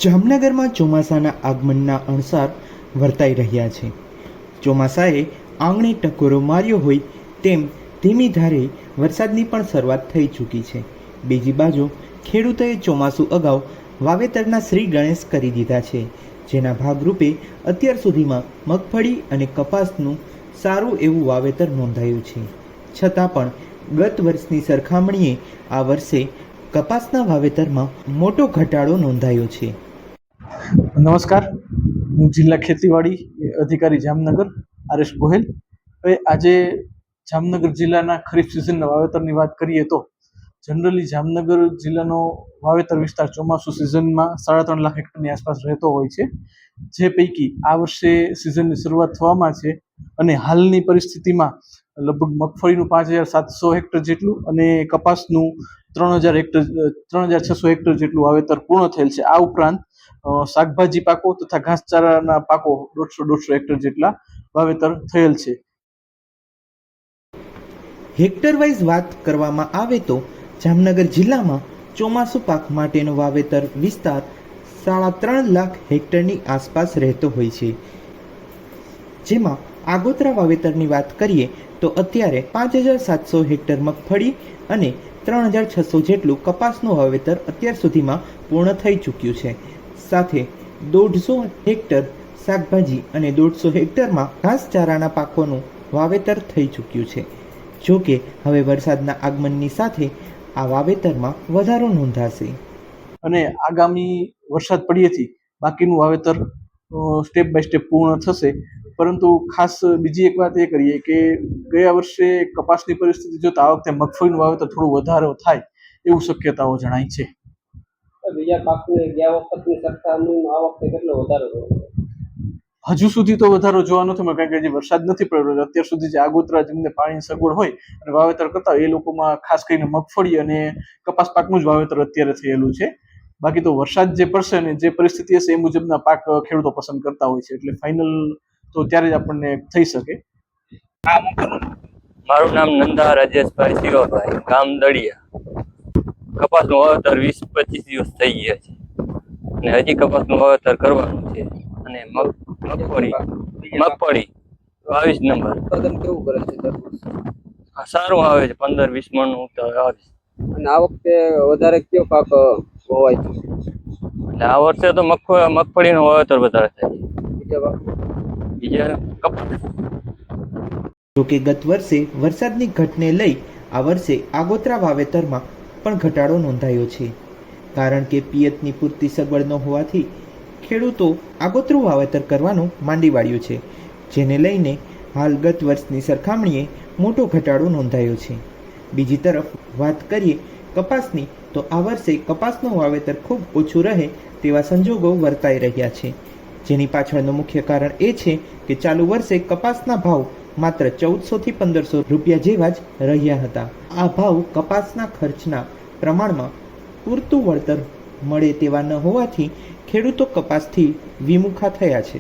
જામનગરમાં ચોમાસાના આગમનના અણસાર વર્તાઈ રહ્યા છે. ચોમાસાએ આંગણે ટકોરો માર્યો હોય તેમ ધીમી ધારે વરસાદની પણ શરૂઆત થઈ ચૂકી છે. બીજી બાજુ ખેડૂતોએ ચોમાસું અગાઉ વાવેતરના શ્રી ગણેશ કરી દીધા છે, જેના ભાગરૂપે અત્યાર સુધીમાં મગફળી અને કપાસનું સારું એવું વાવેતર નોંધાયું છે. છતાં પણ ગત વર્ષની સરખામણીએ આ વર્ષે કપાસના વાવેતરમાં મોટો ઘટાડો નોંધાયો છે. નમસ્કાર, હું જિલ્લા ખેતીવાડી અધિકારી જામનગર આર.એસ. ગોહેલ. હવે આજે જામનગર જિલ્લાના ખરીફ સિઝનના વાવેતરની વાત કરીએ તો જનરલી જામનગર જિલ્લાનો વાવેતર વિસ્તાર ચોમાસું સિઝનમાં 3.5 લાખ હેક્ટરની આસપાસ રહેતો હોય છે, જે પૈકી આ વર્ષે સિઝનની શરૂઆત થવામાં છે અને હાલની પરિસ્થિતિમાં લગભગ મગફળીનું 5,700 હેક્ટર જેટલું અને કપાસનું 3,600 હેક્ટર જેટલું વાવેતર પૂર્ણ થયેલ છે. આ ઉપરાંત શાકભાજી પાકો તથા ઘાસચારાના પાકો 150 હેક્ટર જેટલા વાવેતર થયેલ છે. હેક્ટર વાઇઝ વાત કરવામાં આવે તો જામનગર જિલ્લામાં ચોમાસુ પાક માટેનો વાવેતર વિસ્તાર 3.5 લાખ હેક્ટરની આસપાસ રહેતો હોય છે, જેમાં આગોતરા વાવેતરની વાત કરીએ તો અત્યારે 5,700 હેક્ટર મગફળી અને 3,600 જેટલું કપાસનું વાવેતર અત્યાર સુધીમાં પૂર્ણ થઈ ચૂક્યું છે. સાથે 150 હેક્ટર શાકભાજી અને 150 હેક્ટરમાં ઘાસચારાના પાકોનું વાવેતર થઈ ચૂક્યું છે. જો કે હવે વરસાદના આગમનની સાથે આ વાવેતરમાં વધારો નોંધાશે અને આગામી વરસાદ પડ્યેથી બાકીનું વાવેતર સ્ટેપ બાય સ્ટેપ પૂર્ણ થશે. પરંતુ ખાસ બીજી એક વાત એ કરીએ કે ગયા વર્ષે કપાસની પરિસ્થિતિ જોતા આ વખતે મગફળીનું વાવેતર થોડું વધારે થાય એવું શક્યતાઓ જણાય છે. બીજા પાકની ગયા વખતની સરખામણીમાં આ વખતે કેટલો વધારો થયો? હજુ સુધી તો વધારો જોવા નથી મળ્યો, કારણ કે હજી વરસાદ નથી પડ્યો. અત્યાર સુધી જે આગોતરા જેમને પાણીની સગવડ હોય અને વાવેતર કરતા હોય એ લોકોમાં ખાસ કરીને મગફળી અને કપાસ પાકનું જ વાવેતર અત્યારે થયેલું છે. બાકી તો વરસાદ જે પડશે ને જે પરિસ્થિતિ હશે એ મુજબના પાક ખેડૂતો પસંદ કરતા હોય છે, એટલે ફાઇનલ તો ત્યારે જ આપણને થઈ શકે. મારું નામ નંદા રાજેશભાઈ શિવાભાઈ, ગામ દળિયા. કપાસનું વાવેતર 20-25 દિવસ થઈ ગયા છે અને હજી કપાસનું વાવેતર કરવાનું છે. અને મગફળી 22 નંબર ઉત્પાદન કેવું કરે છે દર વર્ષે? સારું આવે છે, 15-20 મણ આવે છે. અને આ વખતે વધારે કયો પાક હોવાય છે? એટલે આ વર્ષે તો મગફળીનું વાવેતર વધારે થાય છે. બીજા પાક બીજા કપાસ. જોકે ગત વર્ષે વરસાદની ઘટને લઈ આ વર્ષે આગોતરા વાવેતરમાં પણ ઘટાડો નોંધાયો છે, કારણ કે પિયતની પૂરતી સગવડ ન હોવાથી ખેડૂતો આગોતરું વાવેતર કરવાનું માંડી વાળ્યું છે, જેને લઈને હાલ ગત વર્ષની સરખામણીએ મોટો ઘટાડો નોંધાયો છે. બીજી તરફ વાત કરીએ કપાસની તો આ વર્ષે કપાસનું વાવેતર ખૂબ ઓછું રહે તેવા સંજોગો વર્તાઈ રહ્યા છે, જેની પાછળનું મુખ્ય કારણ એ છે કે ચાલુ વર્ષે કપાસના ભાવ માત્ર 1,400 થી 1,500 રૂપિયા જેવા જ રહ્યા હતા. આ ભાવ કપાસના ખર્ચના પ્રમાણમાં પૂરતું વળતર મળે તેવા ન હોવાથી ખેડૂતો કપાસથી વિમુખા થયા છે.